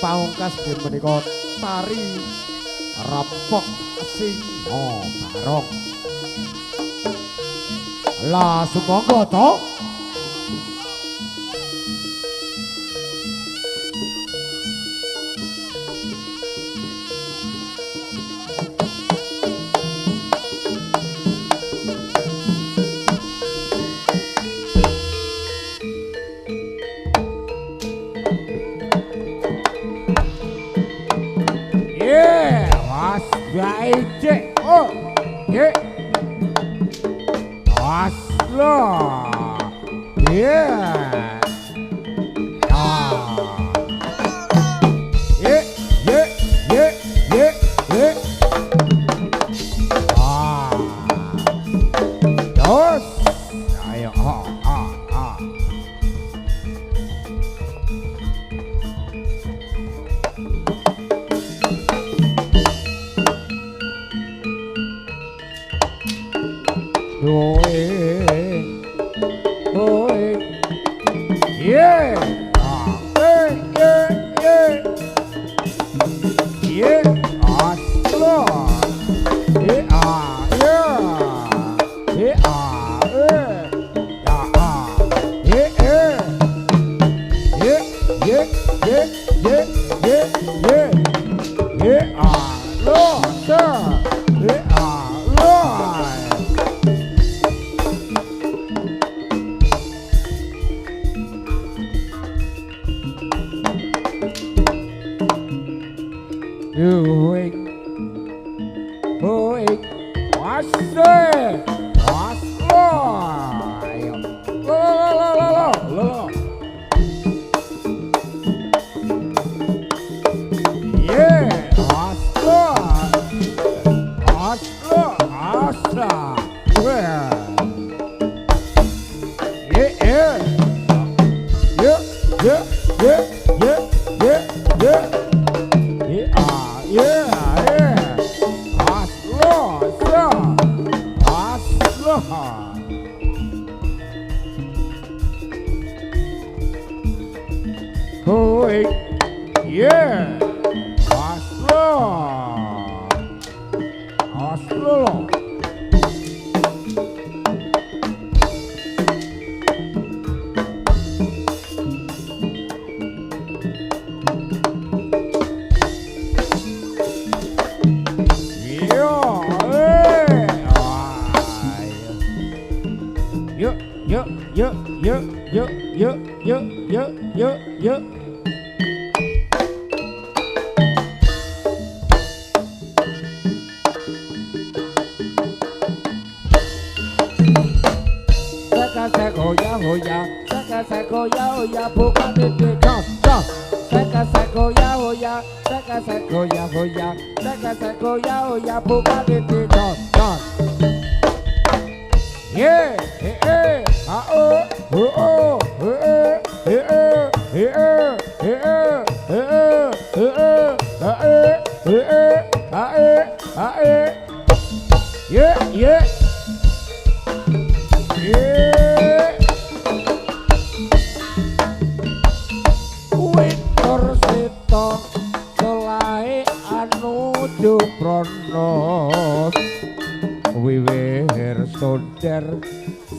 pamungkas nggih menika tari rampok singa barong. Lah sumangga to. Baik, oh, ye, aslo, ye, ye, ye, ye, ye, ye, terus, ayo,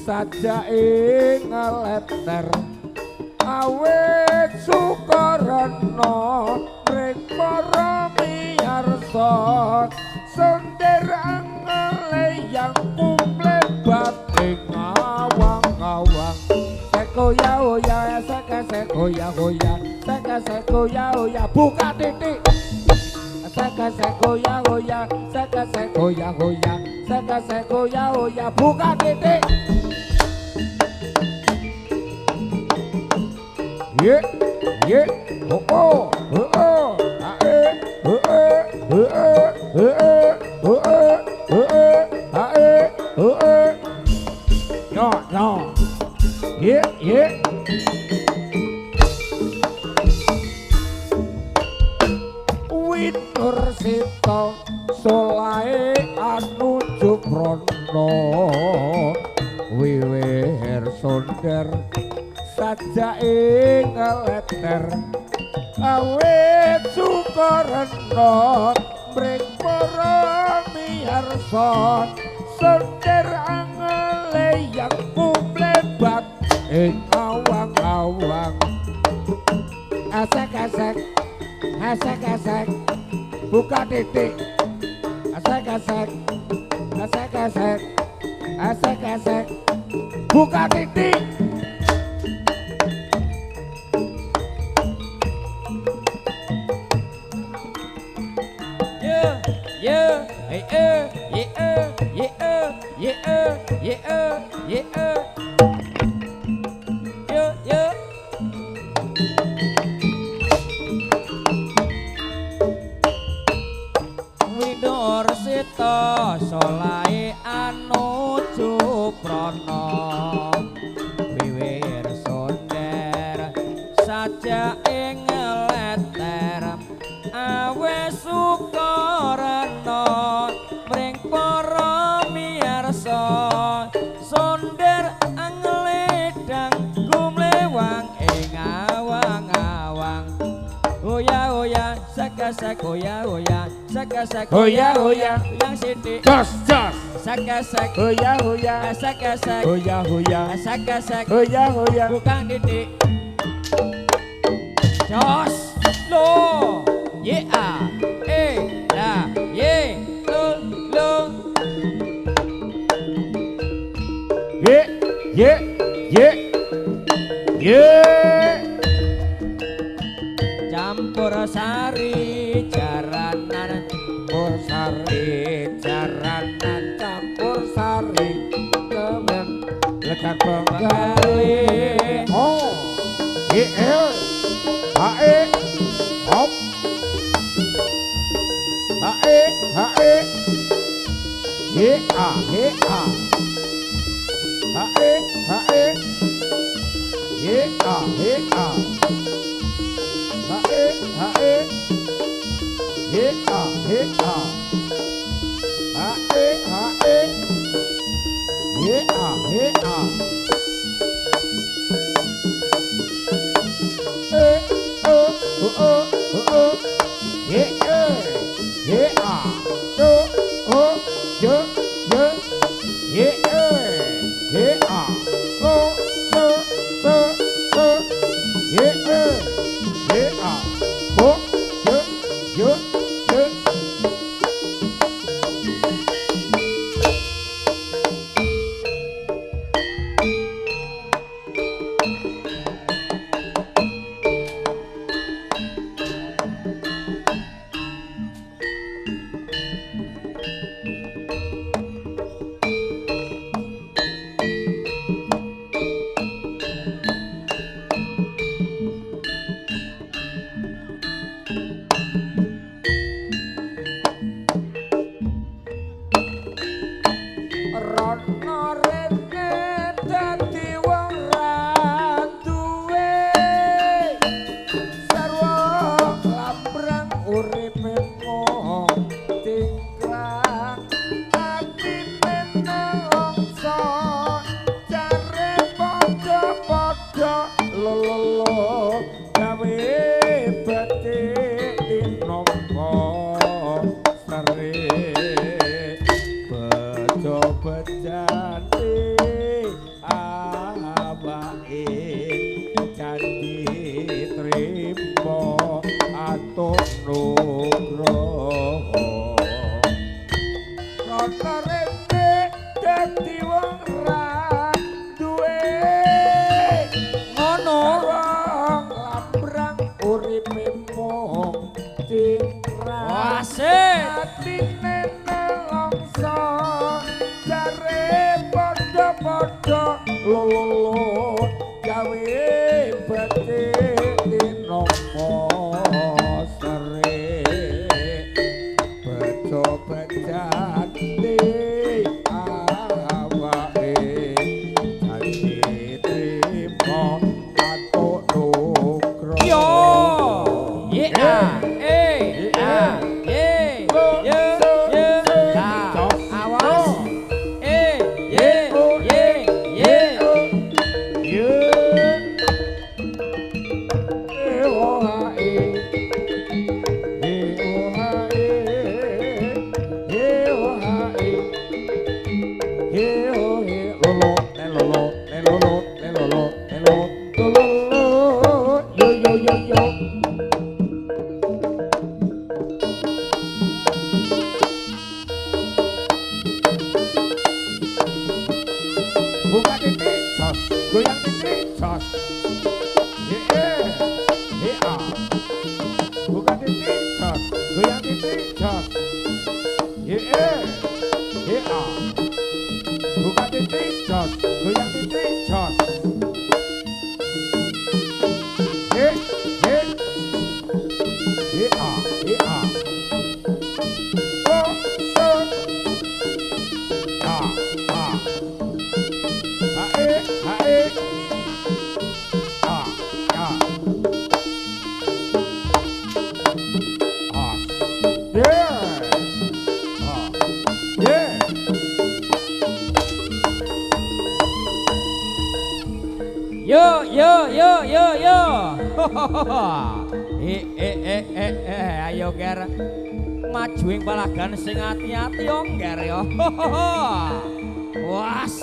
saja ing leter awet sukarana ring para miyarsa sonder angele yang kumple bating awang-awang sekoya oya sekoya oya sekoya oya buka titik sekoya oya sekoya oya sekoya oya buka titik. Ye, ye, oh, no, ye, ye. Winur Sita solae anu Jukrono wiwir sonder saja ing leter awet Sukarna mring para miyarsa sender angele yang mumlebat ing awang-awang asek-asek asek-asek buka titik asek-asek asek-asek asek-asek buka titik yeah hey yeah yeah yeah yeah yeah yeah Widor Sita solae anuju prana wiwir sonder saja ing leter awe Sukarna mring para miyarsa sonder angledang gumlewang ing awang-awang hoya hoya sek hoya hoya sek hoya hoya yang sithik jos jos sek hoya hoya sek hoya hoya sek hoya hoya bukan titik jos lo ye a la ye lo ye campur sari jaranan campur sari jaranan campur sari kemen lekar penggali oh hae hop hae hae he a hae hae he a hae hae he a hae he a goyang titik jos. Buka titik jos, goyang titik jos. Buka titik jos, goyang titik jos. Yo. Ayo ger. Maju ing palagan sing ati-ati yo ger yo. Was.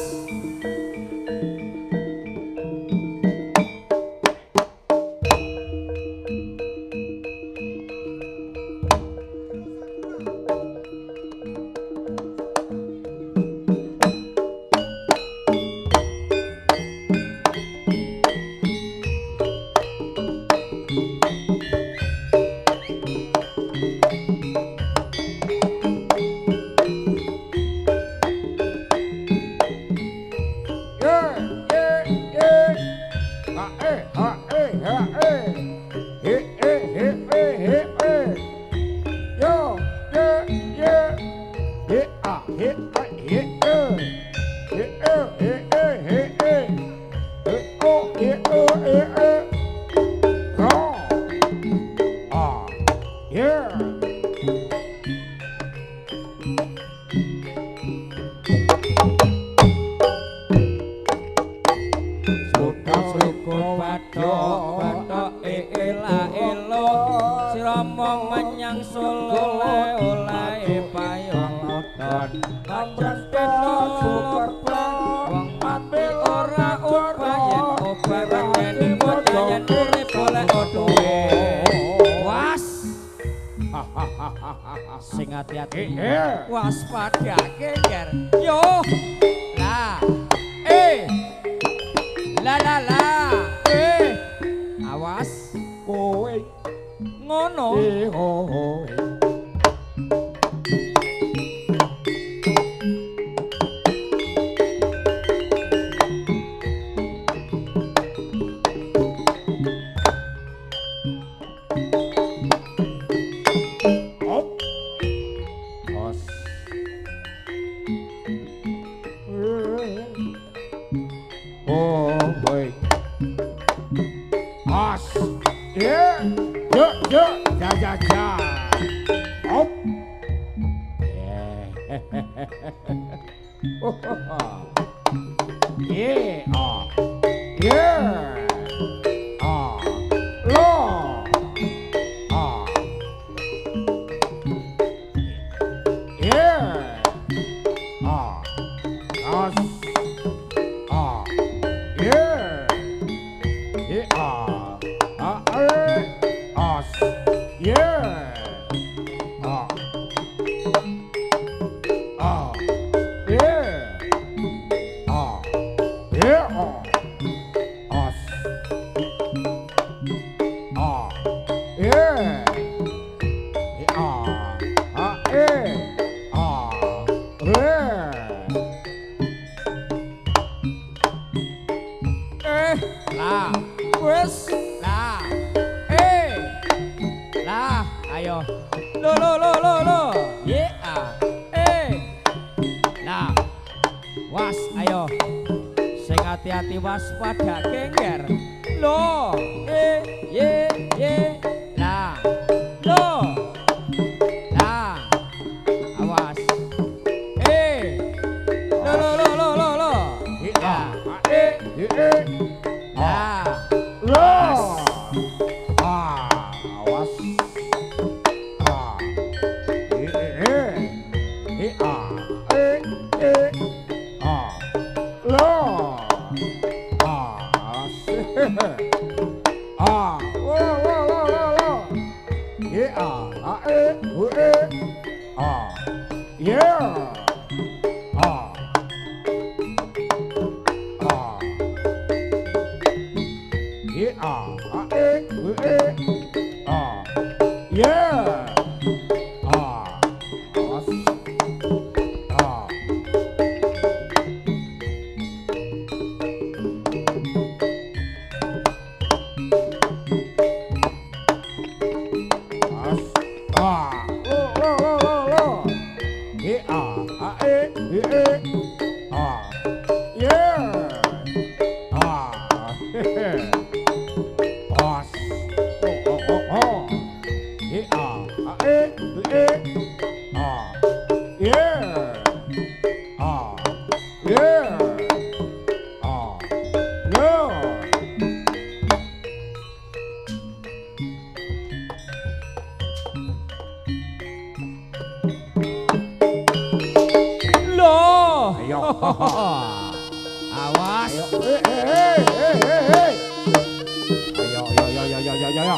Sing hati-hati. Waspada ger. Yo. Lah. La. Awas Kowe ngono. Hati-hati waspada gengger. Lo, lah, lo, lah, awas, lo, ya, lah, awas, Loh. Ayo. Awas. Ayo. Ayo.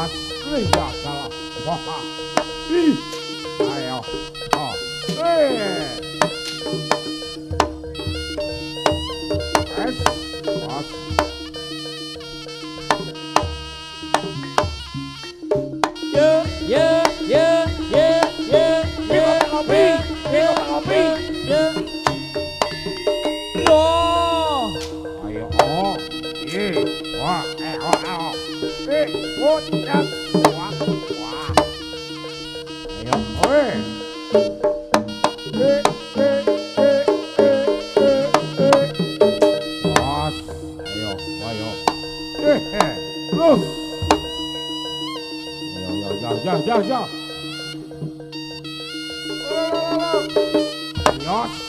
Asli ya salah. Wah. Ih. Ayo. Oh. As. Loh. Ayo. Oh. Ih. Wah. Oh. Wah. Wah. Ayo. Mas. Ayo. Terus. Ayo. Ya. Yos.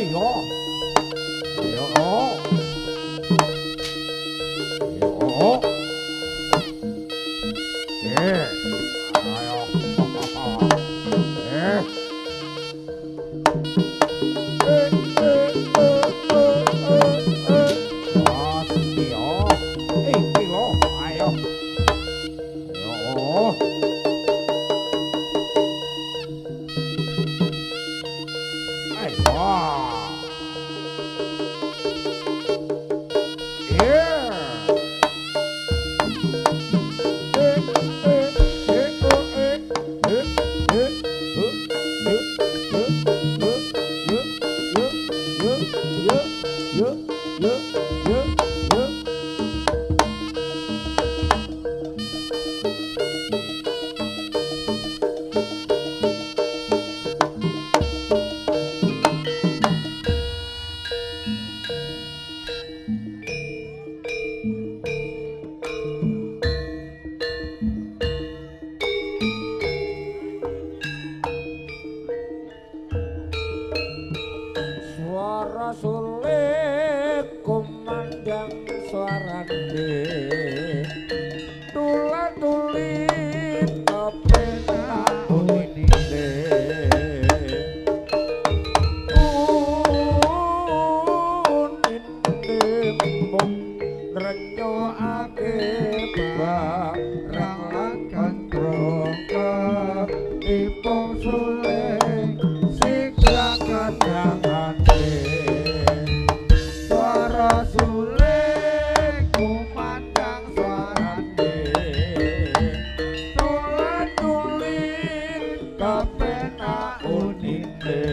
Lanjut. Ayo, cái lỗ, ayo, ayo, ayo. sarane tulan tulit kepenak unine mung renyokake barang lan troka ipung suling sikra kadangane suara suling kumandang suarane tulan tulit kepenak unine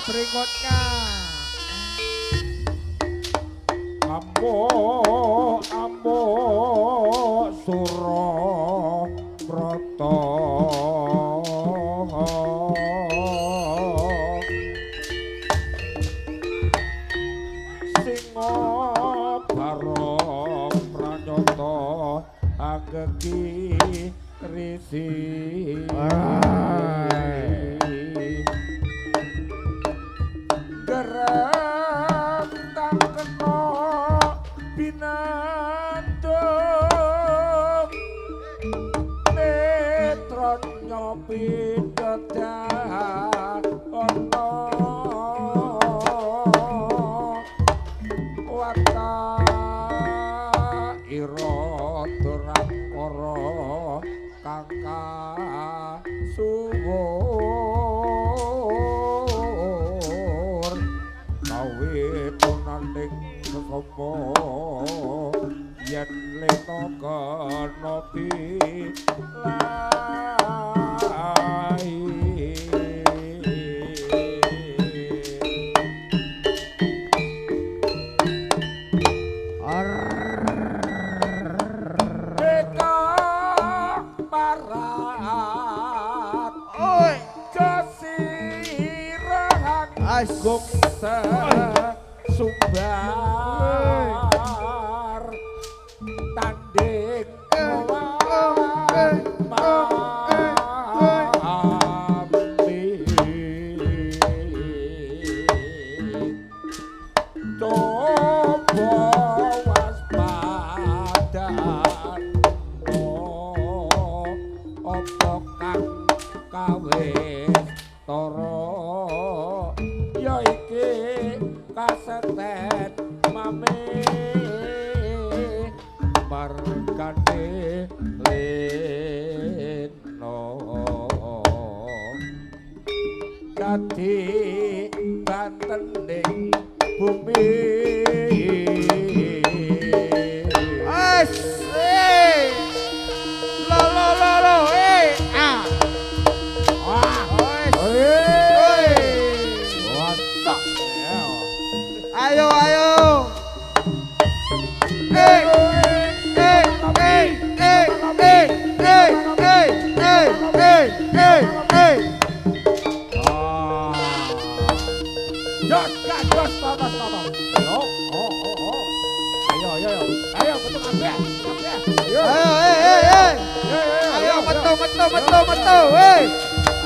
Berikutnya Ambo Surabrata Singa barong pranyata ageki risi gerang kang kena binandung netron nyopi dedah ana wata ira durangkara kang kasuwur kawit nanding sesama yen lena kanopi lai Eka parat oi kesirahan agung sumba mame markane leno dadi bantening bumi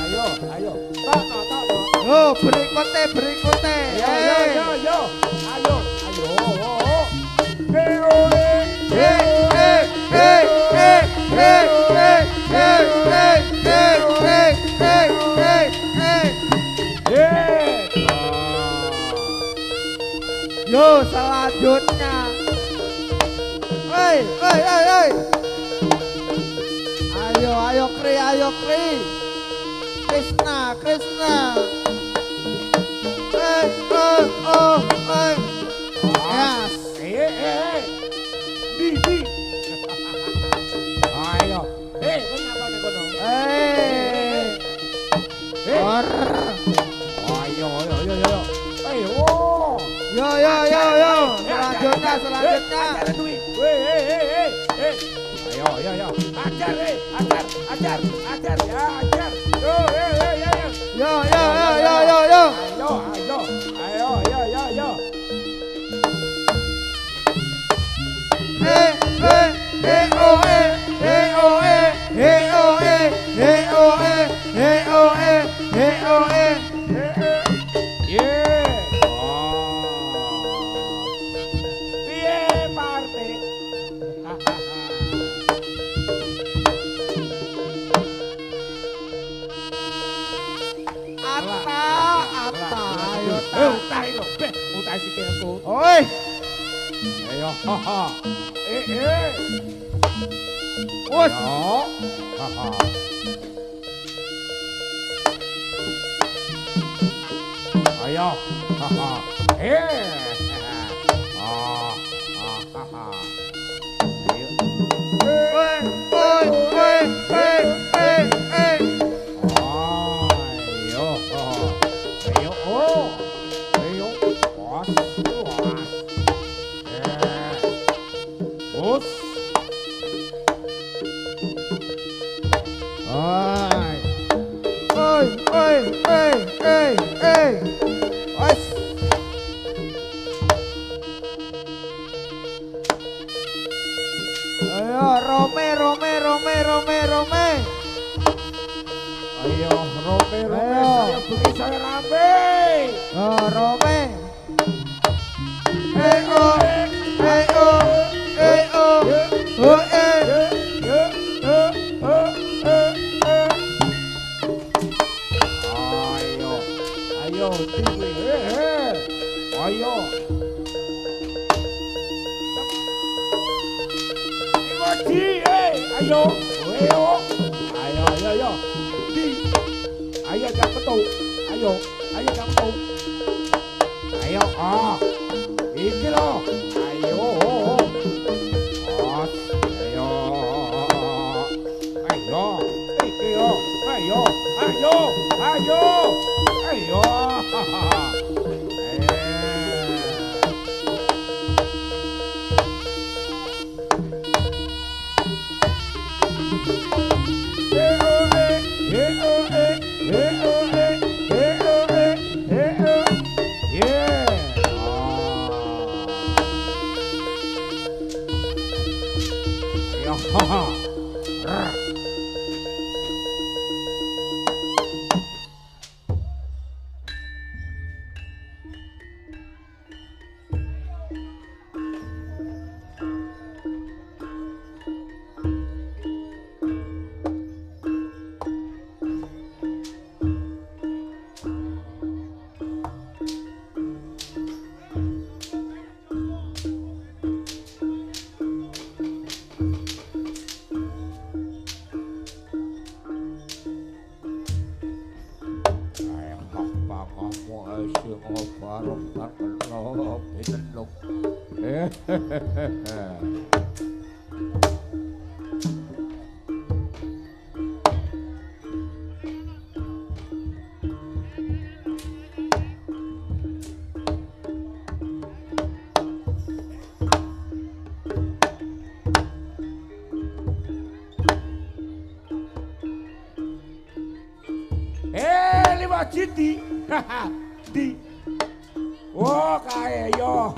Ayo, ayo. Oh, berikutnya. Ayo. Yo, selanjutnya. Hei. Ayo Kri. Krishna. Yes. Di. Ayo. Kenapa nih kono? Ayo. Yo. Selanjutnya. Ayo. Ajar ya, ajar. Yo. Ayo. Utai sikilku. Oi. Ayo. Us. Ayo. Saya rame. Rome. Ayo, tinggi. Ayo. Ayo. Ayo jangan betul. Ayo jangan betul. Ayo, iki loh. Ayo. Iki loh. Ayo. Lima Citi. Di. Oh, kae yo.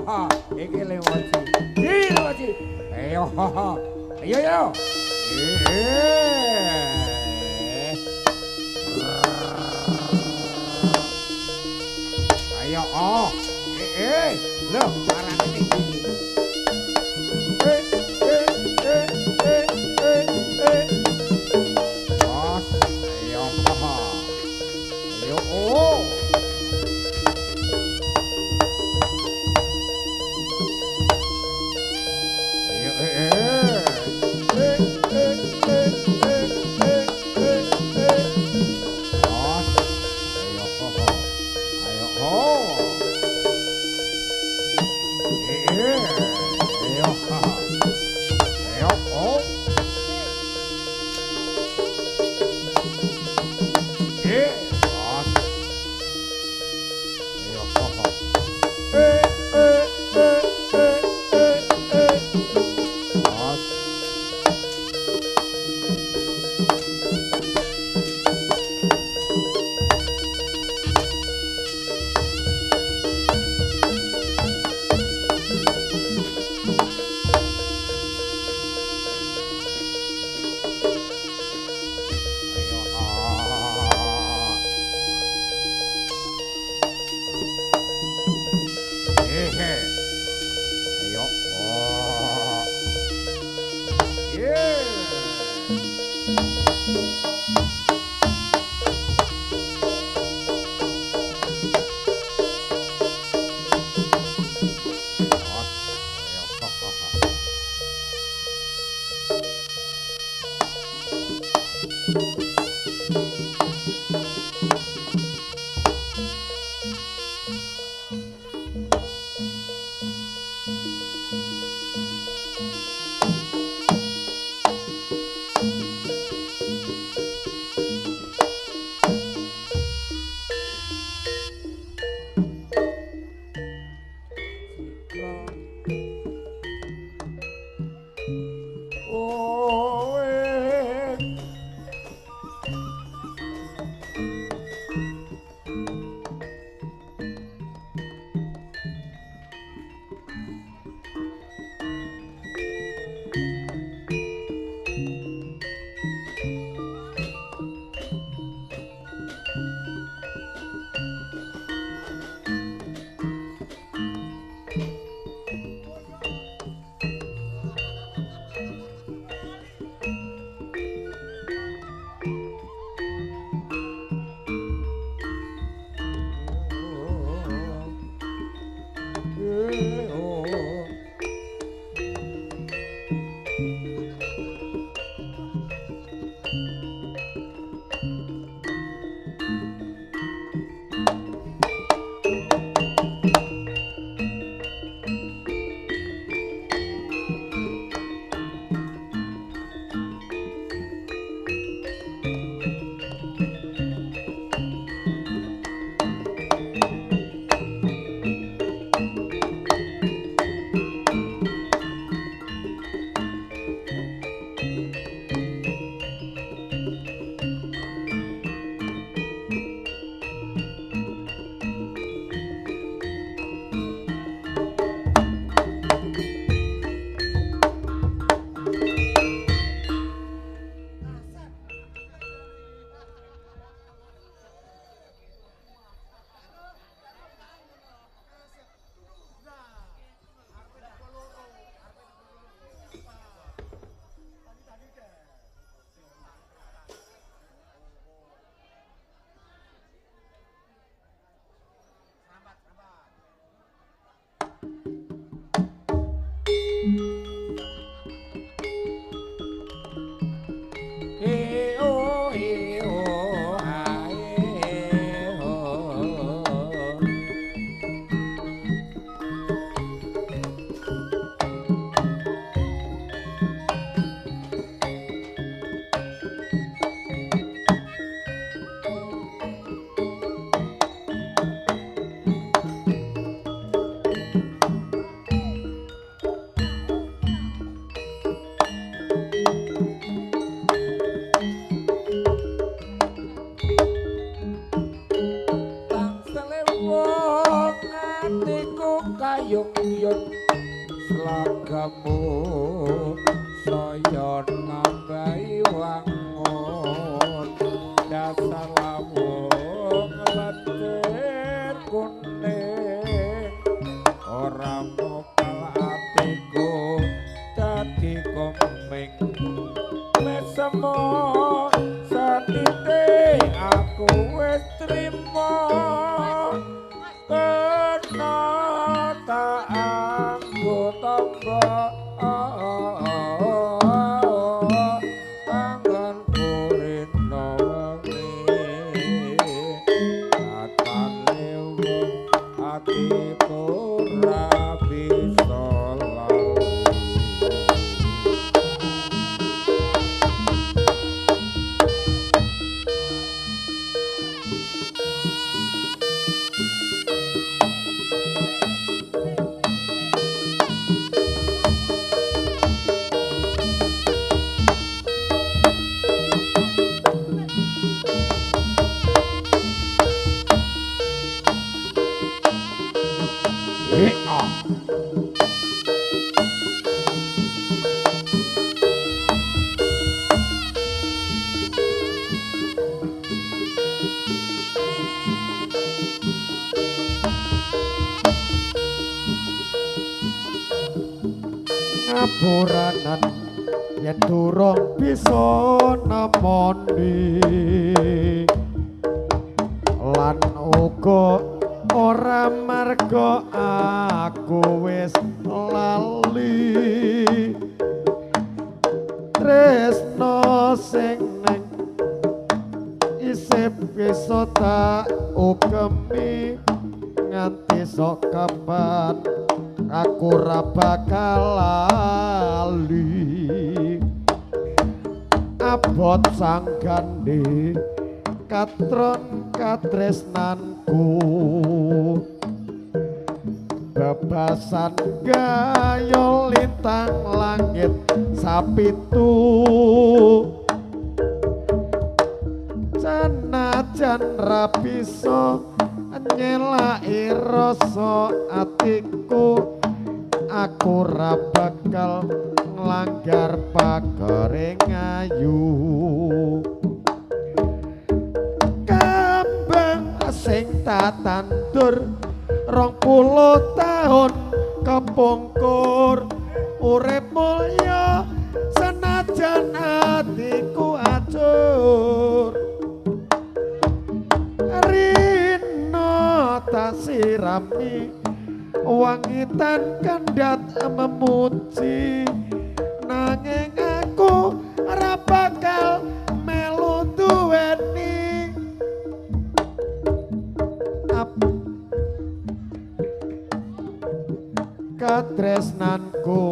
Iki lima Citi. Di lima Citi. Ayo. Ayo yo. Ayo oh. Loh, parane iki. Bos, ayo paha. Ayo oh. lagamu saya nambahi wangun dasar lawung letir kuning ora mokal atiku dadi komeng wis semo satite aku wis trimo kena tak anggo tangga tangan kurino wengi katane wong ati ora bisa lali ngapuranan yen durung bisa nemoni lan uga ora marga aku wis lali tresno sing ning isip bisa tak ukemi nganti sok kapan aku ora bakal lali abot sanggane katron katresnanku bebasan gayo lintang langit sapitu senajan ra bisa nyelaki rasa atiku aku ra bakal nglanggar pagering ayu kembang sing tak tandur 20 tahun kepungkur urip mulya senajan atiku acur rino tak sirami wangitan kandat memuji nanging aku ora bakal melu duweni katresnanku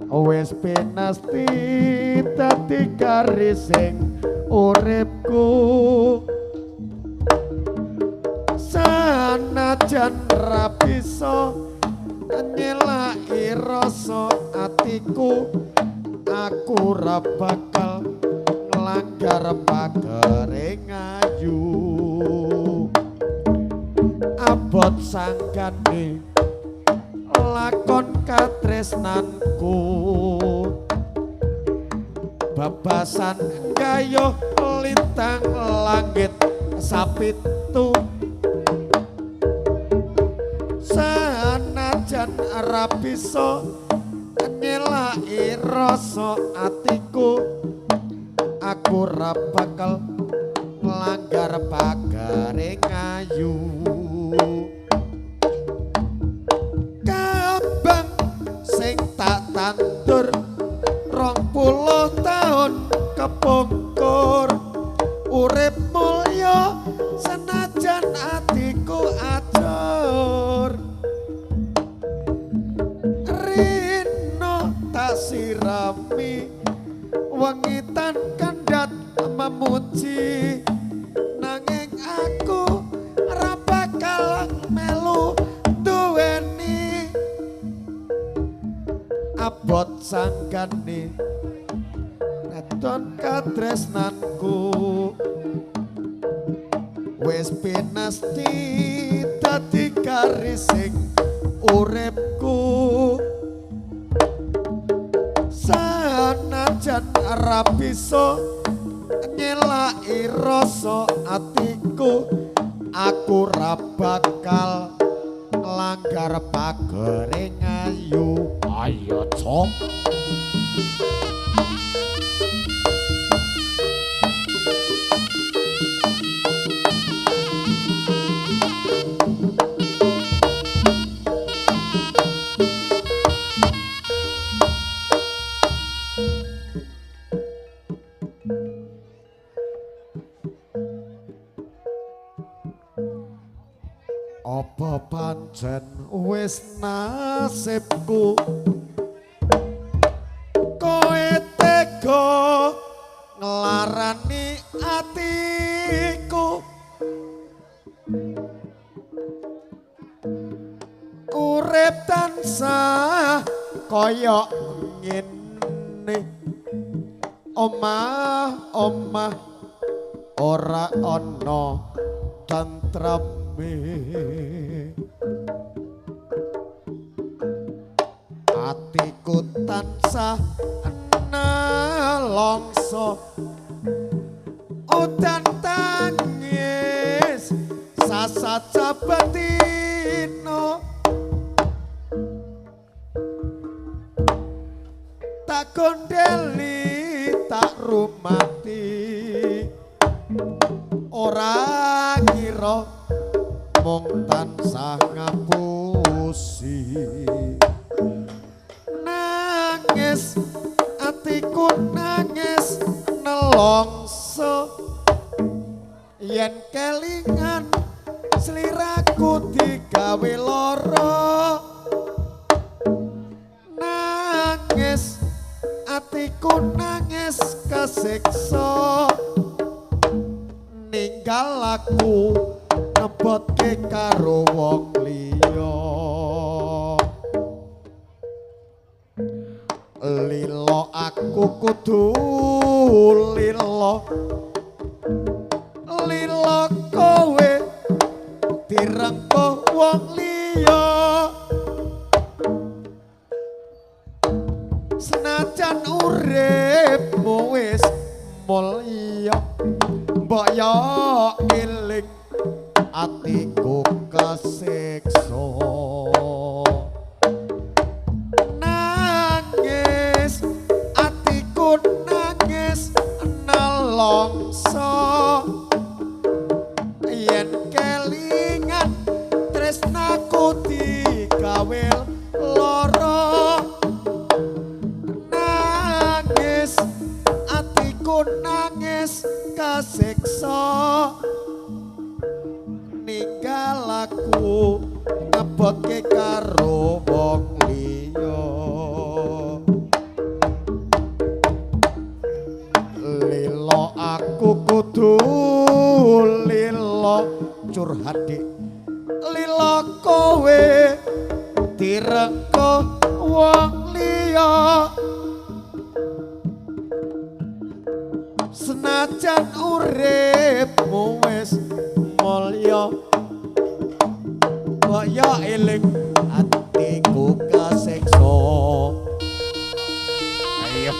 wis pinasti dadi garising uripku sanajan ra bisa nyelaki rasa atiku aku ora bakal nglanggar pagering ayu abot sanggane lakon katresnanku babasan gayuh lintang langit sapitu sanajan ora bisa nyelaki rasa atiku aku ora bakal nglanggar pagering ayu kembang sing tak tandur 20 tahun kepungkur urip mulya senajan atiku acur rino tak sirami wangitan kandat memuji nanging aku ora bakal melu duweni abot sanggane neton katresnanku wis pinasti dadi garising uripku sanajan ora bisa nyelaki rasa atiku aku ra bakal nglanggar pagering ayu ayo cok apa pancen wis nasibku kowe tega nglarani atiku urip tansah kaya ngene omah ora ana tentreme atiku tansah nelongso udan tangis sasaca betino tak gondeli tak rumati ora ngira mung tansah ngapusi nangis atiku nangis nelongso yen kelingan sliraku digawe lara nangis atiku nangis kesiksa ninggal aku nebotke karo wong liya lilo aku kudu lilo kowe direngko wong liya senajan uripmu wis mulya mbok yo eling atiku kesiksa nangis atiku nangis nelongso yen kelingan tresnaku digawe lara nangis atiku nangis kesiksa ninggal aku ngebotke karo wong liya lilo aku kudu lilo curhat dik lilo kowe direngko wong liya senajan uripmu wis mulya kaya eling atiku kasiksa ayo